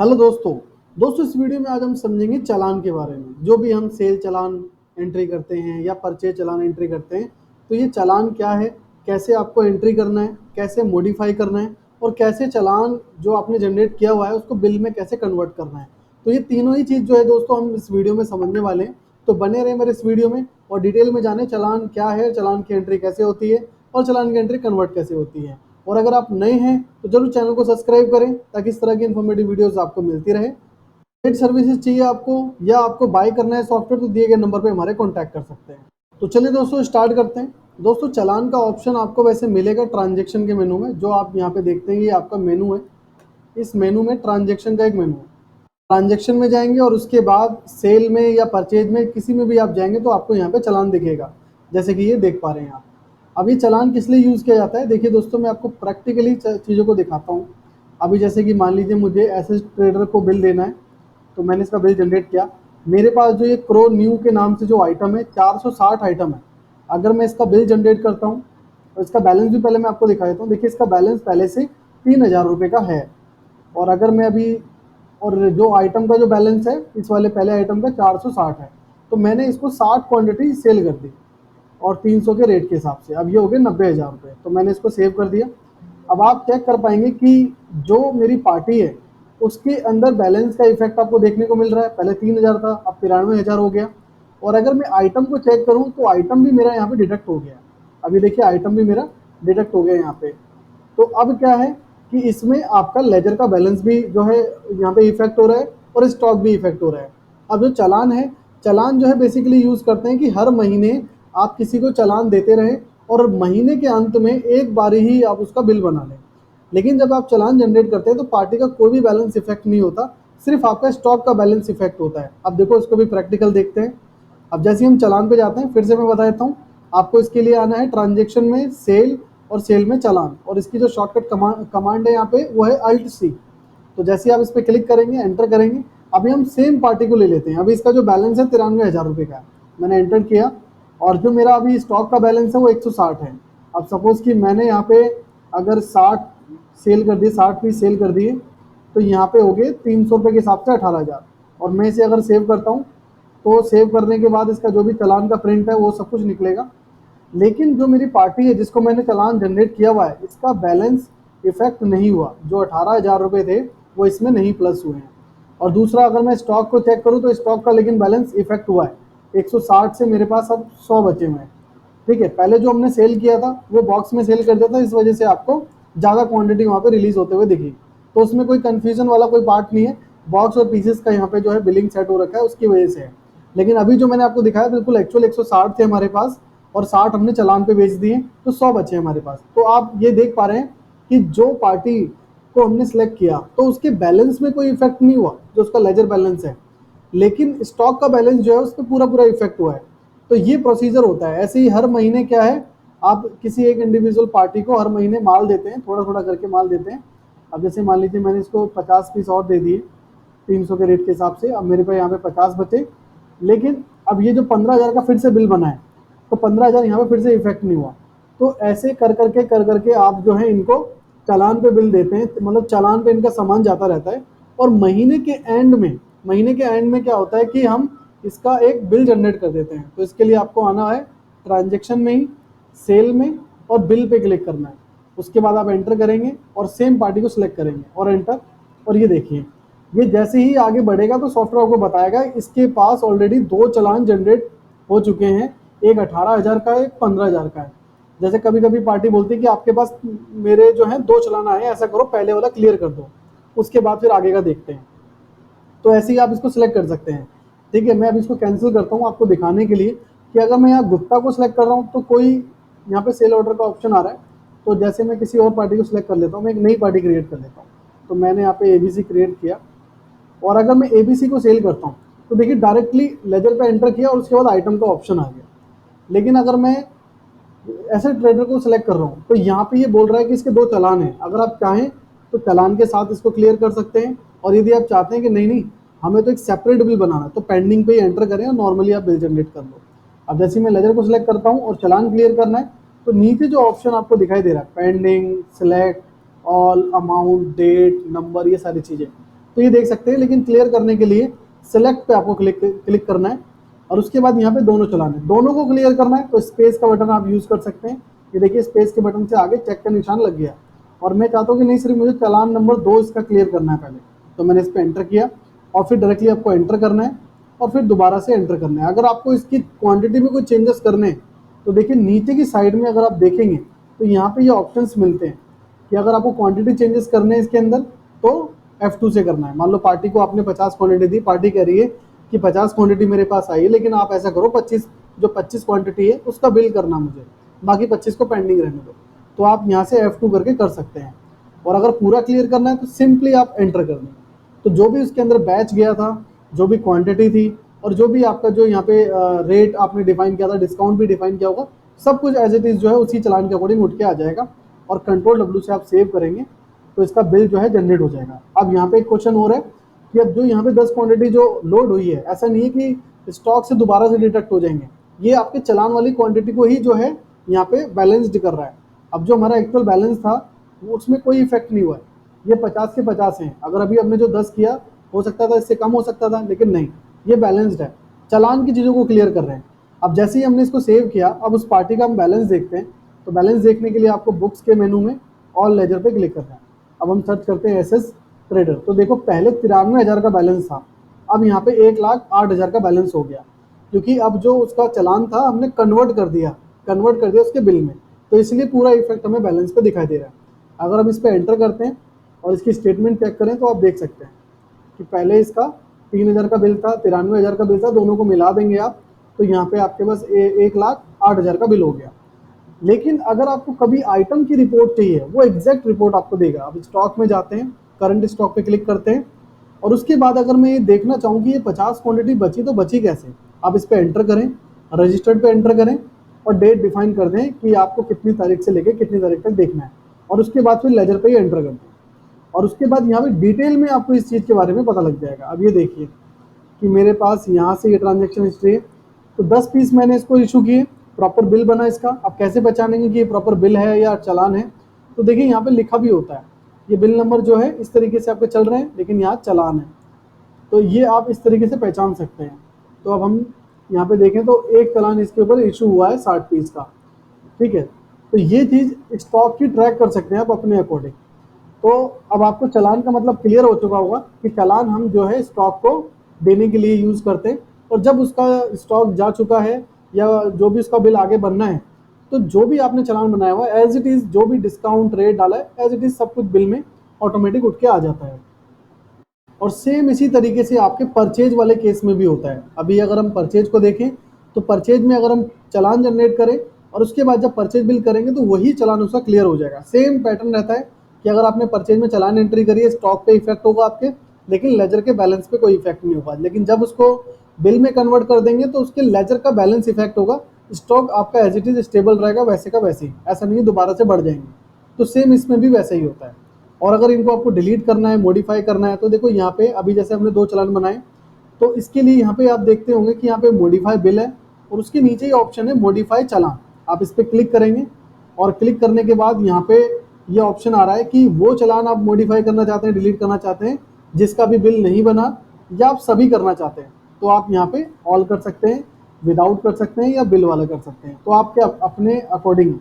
Hello दोस्तों। इस video में आज हम समझेंगे चालान के बारे में। जो भी हम सेल चालान एंट्री करते हैं या परचेज चालान एंट्री करते हैं, तो ये चालान क्या है, कैसे आपको एंट्री करना है, कैसे मॉडिफाई करना है और कैसे चालान जो आपने जनरेट किया हुआ है उसको बिल में कैसे कन्वर्ट करना है। तो ये तीनों ही चीज़ जो है दोस्तों हम इस वीडियो में समझने वाले हैं। तो बने रहे मेरे इस वीडियो में और डिटेल में जाने चालान क्या है, चालान की एंट्री कैसे होती है और चालान की एंट्री कन्वर्ट कैसे होती है। और अगर आप नए हैं तो जरूर चैनल को सब्सक्राइब करें ताकि इस तरह की इन्फॉर्मेटिव वीडियोस आपको मिलती रहे। पेड सर्विसेज चाहिए आपको या आपको बाय करना है सॉफ्टवेयर, तो दिए गए नंबर पे हमारे कॉन्टैक्ट कर सकते हैं। तो चलिए दोस्तों स्टार्ट करते हैं। दोस्तों चालान का ऑप्शन आपको वैसे मिलेगा ट्रांजेक्शन के मेनू में। जो आप यहाँ पे देखते हैं ये आपका मेनू है। इस मेनू में ट्रांजेक्शन का एक मेनू है। ट्रांजेक्शन में जाएंगे और उसके बाद सेल में या परचेज में किसी में भी आप जाएंगे तो आपको यहाँ पे चालान दिखेगा, जैसे कि ये देख पा रहे हैं आप। अब ये चालान किस लिए यूज़ किया जाता है, देखिए दोस्तों मैं आपको प्रैक्टिकली चीज़ों को दिखाता हूँ। अभी जैसे कि मान लीजिए मुझे एसएस ट्रेडर को बिल देना है, तो मैंने इसका बिल जनरेट किया। मेरे पास जो ये क्रो न्यू के नाम से जो आइटम है 460 आइटम है। अगर मैं इसका बिल जनरेट करता हूँ तो इसका बैलेंस भी पहले मैं आपको दिखा देता हूँ। देखिए इसका बैलेंस पहले से 3000 रुपये का है। और अगर मैं अभी और जो आइटम का जो बैलेंस है इस वाले पहले आइटम का 460 है, तो मैंने इसको 60 क्वांटिटी सेल कर दी और 300 के रेट के हिसाब से। अब ये हो गए 90,000 रुपये, तो मैंने इसको सेव कर दिया। अब आप चेक कर पाएंगे कि जो मेरी पार्टी है उसके अंदर बैलेंस का इफेक्ट आपको देखने को मिल रहा है। पहले 3000 था, अब 93,000 हो गया। और अगर मैं आइटम को चेक करूं तो आइटम भी मेरा यहाँ पे डिडक्ट हो गया। अभी देखिए आइटम भी मेरा डिडक्ट हो गया यहाँ पे। तो अब क्या है कि इसमें आपका लेजर का बैलेंस भी जो है यहाँ पे इफेक्ट हो रहा है और स्टॉक भी इफेक्ट हो रहा है। अब जो चालान है, चालान जो है बेसिकली यूज करते हैं कि हर महीने आप किसी को चालान देते रहें और महीने के अंत में एक बार ही आप उसका बिल बना लें। लेकिन जब आप चालान जनरेट करते हैं तो पार्टी का कोई भी बैलेंस इफेक्ट नहीं होता, सिर्फ आपका स्टॉक का बैलेंस इफेक्ट होता है। अब देखो इसको भी प्रैक्टिकल देखते हैं। अब जैसे हम चालान पे जाते हैं, फिर से मैं बता देता हूँ आपको। इसके लिए आना है ट्रांजेक्शन में सेल और सेल में चालान, और इसकी जो शॉर्टकट कमांड है यहाँ पे वो है अल्ट सी। तो जैसे ही आप इस पर क्लिक करेंगे, एंटर करेंगे। अभी हम सेम पार्टी को ले लेते हैं। अभी इसका जो बैलेंस है 93,000 रुपये का है, मैंने एंटर किया और जो मेरा अभी स्टॉक का बैलेंस है वो 160 है। अब सपोज कि मैंने यहाँ पे अगर 60 सेल कर दिए, 60 पीस सेल कर दिए, तो यहाँ पे हो गए 300 रुपये के हिसाब से 18,000। और मैं इसे अगर सेव करता हूँ तो सेव करने के बाद इसका जो भी चालान का प्रिंट है वो सब कुछ निकलेगा। लेकिन जो मेरी पार्टी है जिसको मैंने चालान जनरेट किया हुआ है, इसका बैलेंस इफेक्ट नहीं हुआ। जो 18,000 रुपये थे वो इसमें नहीं प्लस हुए हैं। और दूसरा, अगर मैं स्टॉक को चेक करूं तो स्टॉक का लेकिन बैलेंस इफेक्ट हुआ है। 160 से मेरे पास अब 100 बचे हुए हैं। ठीक है, पहले जो हमने सेल किया था वो बॉक्स में सेल कर दिया था, इस वजह से आपको ज़्यादा क्वांटिटी वहाँ पे रिलीज होते हुए दिखी। तो उसमें कोई कंफ्यूजन वाला कोई पार्ट नहीं है। बॉक्स और पीसेस का यहाँ पे जो है बिलिंग सेट हो रखा है, उसकी वजह से है। लेकिन अभी जो मैंने आपको दिखाया बिल्कुल एक्चुअल 160 थे हमारे पास और 60 हमने चालान पे बेच दिए, तो 100 बचे हमारे पास। तो आप ये देख पा रहे हैं कि जो पार्टी को हमने सेलेक्ट किया तो उसके बैलेंस में कोई इफेक्ट नहीं हुआ, जो उसका लेजर बैलेंस है। लेकिन स्टॉक का बैलेंस जो है उस पर पूरा पूरा इफेक्ट हुआ है। तो ये प्रोसीजर होता है। ऐसे ही हर महीने क्या है, आप किसी एक इंडिविजुअल पार्टी को हर महीने माल देते हैं, थोड़ा थोड़ा करके माल देते हैं। अब जैसे मान लीजिए मैंने इसको 50 पीस और दे दिए 300 के रेट के हिसाब से। अब मेरे पास यहाँ पे 50 बचे। लेकिन अब ये जो 15,000 का फिर से बिल बना है, तो 15,000 यहाँ पे फिर से इफेक्ट नहीं हुआ। तो ऐसे कर करके आप जो है इनको चालान पे बिल देते हैं, मतलब चालान पे इनका सामान जाता रहता है। और महीने के एंड में क्या होता है कि हम इसका एक बिल जनरेट कर देते हैं। तो इसके लिए आपको आना है ट्रांजेक्शन में ही, सेल में, और बिल पे क्लिक करना है। उसके बाद आप एंटर करेंगे और सेम पार्टी को सिलेक्ट करेंगे और एंटर। और ये देखिए, ये जैसे ही आगे बढ़ेगा तो सॉफ्टवेयर आपको बताएगा इसके पास ऑलरेडी 2 चालान जनरेट हो चुके हैं। एक 18,000 का है, एक 15,000 का है। जैसे कभी कभी पार्टी बोलती है कि आपके पास मेरे जो है 2 चालान आए, ऐसा करो पहले वाला क्लियर कर दो, उसके बाद फिर आगे का देखते हैं। तो ऐसे ही आप इसको सिलेक्ट कर सकते हैं। ठीक है, मैं अब इसको कैंसिल करता हूँ आपको दिखाने के लिए कि अगर मैं यहाँ गुप्ता को सिलेक्ट कर रहा हूँ तो कोई यहाँ पे सेल ऑर्डर का ऑप्शन आ रहा है। तो जैसे मैं किसी और पार्टी को सिलेक्ट कर लेता हूँ, मैं एक नई पार्टी क्रिएट कर लेता हूँ। तो मैंने यहाँ पे एबीसी क्रिएट किया और अगर मैं एबीसी को सेल करता हूँ तो देखिए डायरेक्टली लेजर पे एंटर किया और उसके बाद आइटम का ऑप्शन आ गया। लेकिन अगर मैं ऐसे ट्रेडर को सिलेक्ट कर रहा हूँ तो यहाँ पे ये बोल रहा है कि इसके 2 चालान हैं। अगर आप चाहें तो चालान के साथ इसको क्लियर कर सकते हैं, और यदि आप चाहते हैं कि नहीं नहीं हमें तो एक सेपरेट बिल बनाना है, तो पेंडिंग पे ही एंटर करें और नॉर्मली आप बिल जनरेट कर लो। अब जैसे मैं लेजर को सिलेक्ट करता हूँ और चालान क्लियर करना है, तो नीचे जो ऑप्शन आपको दिखाई दे रहा है pending, select, all, amount, date, number, ये सारी चीज़ें, तो ये देख सकते हैं, लेकिन क्लियर करने के लिए सेलेक्ट पे आपको क्लिक करना है और उसके बाद यहाँ पे दोनों चलाने, दोनों को क्लियर करना है तो स्पेस का बटन आप यूज़ कर सकते हैं। ये देखिए स्पेस के बटन से आगे चेक का निशान लग गया और मैं चाहता हूँ कि नहीं सिर्फ मुझे चालान नंबर 2 इसका क्लियर करना है पहले, तो मैंने इस पर एंटर किया और फिर डायरेक्टली आपको एंटर करना है और फिर दोबारा से एंटर करना है। अगर आपको इसकी क्वांटिटी में कोई चेंजेस करने हैं तो देखिए नीचे की साइड में अगर आप देखेंगे तो यहाँ पे ये ऑप्शंस मिलते हैं कि अगर आपको क्वांटिटी चेंजेस करने हैं इसके अंदर तो F2 से करना है। मान लो पार्टी को आपने 50 क्वांटिटी दी, पार्टी कह रही है कि 50 क्वांटिटी मेरे पास आई है, लेकिन आप ऐसा करो 25 क्वांटिटी है उसका बिल करना मुझे, बाकी 25 को पेंडिंग रहने दो। तो आप यहाँ से F2 करके कर सकते हैं। और अगर पूरा क्लियर करना है तो सिंपली आप एंटर कर दें। तो जो भी उसके अंदर बैच गया था, जो भी क्वांटिटी थी और जो भी आपका जो यहाँ पे रेट आपने डिफाइन किया था, डिस्काउंट भी डिफाइन किया होगा, सब कुछ एज इट इज़ जो है उसी चलान के अकॉर्डिंग उठ के आ जाएगा और कंट्रोल W से आप सेव करेंगे तो इसका बिल जो है जनरेट हो जाएगा। अब यहाँ पे एक क्वेश्चन हो रहा है कि अब जो यहाँ पे 10 क्वांटिटी जो लोड हुई है, ऐसा नहीं है कि स्टॉक से दोबारा से डिडक्ट हो जाएंगे, ये आपके चलान वाली क्वांटिटी को ही जो है यहाँ पे बैलेंस्ड कर रहा है। अब जो हमारा एक्चुअल बैलेंस था वो उसमें कोई इफेक्ट नहीं हुआ है, ये 50 के 50 हैं। अगर अभी हमने जो 10 किया हो सकता था इससे कम हो सकता था, लेकिन नहीं, ये बैलेंस्ड है, चलान की चीज़ों को क्लियर कर रहे हैं। अब जैसे ही हमने इसको सेव किया, अब उस पार्टी का हम बैलेंस देखते हैं। तो बैलेंस देखने के लिए आपको बुक्स के मेनू में ऑल लेजर पे क्लिक करना है। अब हम सर्च करते हैं SS ट्रेडर, तो देखो पहले 93,000 का बैलेंस था, अब यहाँ पे 1,08,000 का बैलेंस हो गया, क्योंकि अब जो उसका चलान था हमने कन्वर्ट कर दिया उसके बिल में, तो इसलिए पूरा इफेक्ट हमें बैलेंस पे दिखाई दे रहा है। अगर हम इस पर एंटर करते हैं और इसकी स्टेटमेंट चेक करें तो आप देख सकते हैं कि पहले इसका 3,000 का बिल था, 93,000 का बिल था, दोनों को मिला देंगे आप तो यहाँ पे आपके पास 1,08,000 का बिल हो गया। लेकिन अगर आपको कभी आइटम की रिपोर्ट चाहिए, वो एग्जैक्ट रिपोर्ट आपको देगा। अब स्टॉक में जाते हैं, करंट स्टॉक पे क्लिक करते हैं और उसके बाद अगर मैं ये देखना चाहूँ कि ये 50 क्वांटिटी बची तो बची कैसे, आप इस पर एंटर करें, रजिस्टर्ड पे एंटर करें और डेट डिफाइन कर दें कि आपको कितनी तारीख से लेकर कितनी तारीख तक देखना है और उसके बाद फिर लेजर पे ही एंटर कर दें और उसके बाद यहाँ पे डिटेल में आपको इस चीज़ के बारे में पता लग जाएगा। अब ये देखिए कि मेरे पास यहाँ से ये ट्रांजेक्शन हिस्ट्री है, तो 10 पीस मैंने इसको इशू किए, प्रॉपर बिल बना इसका। अब कैसे पहचानेंगे कि ये प्रॉपर बिल है या चालान है, तो देखिए यहाँ पे लिखा भी होता है, ये बिल नंबर जो है इस तरीके से आपके चल रहे हैं, लेकिन यहाँ चालान है, तो ये आप इस तरीके से पहचान सकते हैं। तो अब हम यहाँ पे देखें तो एक चालान इसके ऊपर इशू हुआ है 60 पीस का, ठीक है। तो ये चीज़ स्टॉक की ट्रैक कर सकते हैं आप अपने अकॉर्डिंग। तो अब आपको चालान का मतलब क्लियर हो चुका होगा कि चालान हम जो है स्टॉक को देने के लिए यूज़ करते हैं, और जब उसका स्टॉक जा चुका है या जो भी उसका बिल आगे बनना है, तो जो भी आपने चालान बनाया हुआ है एज इट इज़, जो भी डिस्काउंट रेट डाला है एज इट इज़ सब कुछ बिल में ऑटोमेटिक उठ के आ जाता है। और सेम इसी तरीके से आपके परचेज वाले केस में भी होता है। अभी अगर हम परचेज को देखें तो परचेज में अगर हम चालान जनरेट करें और उसके बाद जब परचेज बिल करेंगे तो वही चालान उसका क्लियर हो जाएगा। सेम पैटर्न रहता है कि अगर आपने परचेज में चालान एंट्री करी है, स्टॉक पे इफेक्ट होगा आपके, लेकिन लेजर के बैलेंस पे कोई इफेक्ट नहीं होगा। लेकिन जब उसको बिल में कन्वर्ट कर देंगे तो उसके लेजर का बैलेंस इफेक्ट होगा, स्टॉक आपका एज इट इज स्टेबल रहेगा वैसे का वैसे ही, ऐसा नहीं है दोबारा से बढ़ जाएंगे। तो सेम इसमें भी वैसा ही होता है। और अगर इनको आपको डिलीट करना है, मॉडिफाई करना है, तो देखो यहाँ पे अभी जैसे हमने 2 चालान बनाए, तो इसके लिए यहाँ पे आप देखते होंगे कि यहाँ पे मॉडिफाई बिल है और उसके नीचे ही ऑप्शन है मॉडिफाई चालान। आप इस पर क्लिक करेंगे और क्लिक करने के बाद यहाँ पे ये ऑप्शन आ रहा है कि वो चालान आप मॉडिफाई करना चाहते हैं, डिलीट करना चाहते हैं जिसका भी बिल नहीं बना, या आप सभी करना चाहते हैं। तो आप यहाँ पे ऑल कर सकते हैं, विदाउट कर सकते हैं या बिल वाला कर सकते हैं, तो आपके अपने अकॉर्डिंग।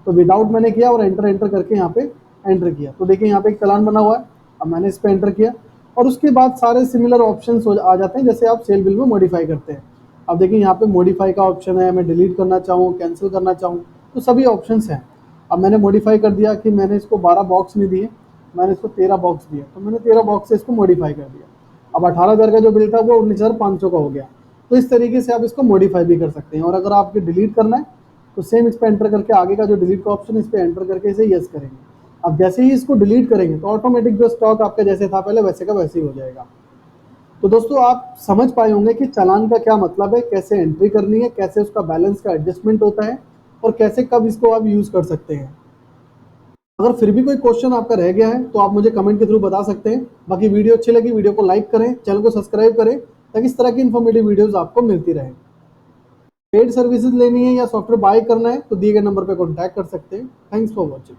तो विदाउट मैंने किया और एंटर करके यहाँ पे एंटर किया, तो देखिए यहाँ पे एक चालान बना हुआ है। अब मैंने इस पर एंटर किया और उसके बाद सारे सिमिलर ऑप्शंस आ जाते हैं जैसे आप सेल बिल में मॉडिफाई करते हैं। अब देखिए यहाँ पे मॉडिफाई का ऑप्शन है, मैं डिलीट करना चाहूँ, कैंसिल करना चाहूँ, तो सभी ऑप्शंस हैं। अब मैंने मॉडिफाई कर दिया कि मैंने इसको 12 बॉक्स नहीं दिए, मैंने इसको 13 बॉक्स दिए, तो मैंने 13 बॉक्स से इसको मॉडिफाई कर दिया। अब 18,000 का जो बिल था वो 19,500 का हो गया। तो इस तरीके से आप इसको मॉडिफाई भी कर सकते हैं। और अगर आपको डिलीट करना है तो सेम इस पर एंटर करके आगे का जो डिलीट का ऑप्शन है इस पर एंटर करके इसे यस करेंगे। अब जैसे ही इसको डिलीट करेंगे तो ऑटोमेटिक जो स्टॉक आपका जैसे था पहले वैसे का वैसे ही हो जाएगा। तो दोस्तों आप समझ पाए होंगे कि चालान का क्या मतलब है, कैसे एंट्री करनी है, कैसे उसका बैलेंस का एडजस्टमेंट होता है और कैसे कब इसको आप यूज़ कर सकते हैं। अगर फिर भी कोई क्वेश्चन आपका रह गया है तो आप मुझे कमेंट के थ्रू बता सकते हैं। बाकी वीडियो अच्छी लगी वीडियो को लाइक करें, चैनल को सब्सक्राइब करें ताकि इस तरह की इन्फॉर्मेटिव वीडियोस आपको मिलती रहे। पेड सर्विसेज लेनी है या सॉफ्टवेयर बाय करना है तो दिए गए नंबर पर कॉन्टैक्ट कर सकते हैं। Thanks for watching.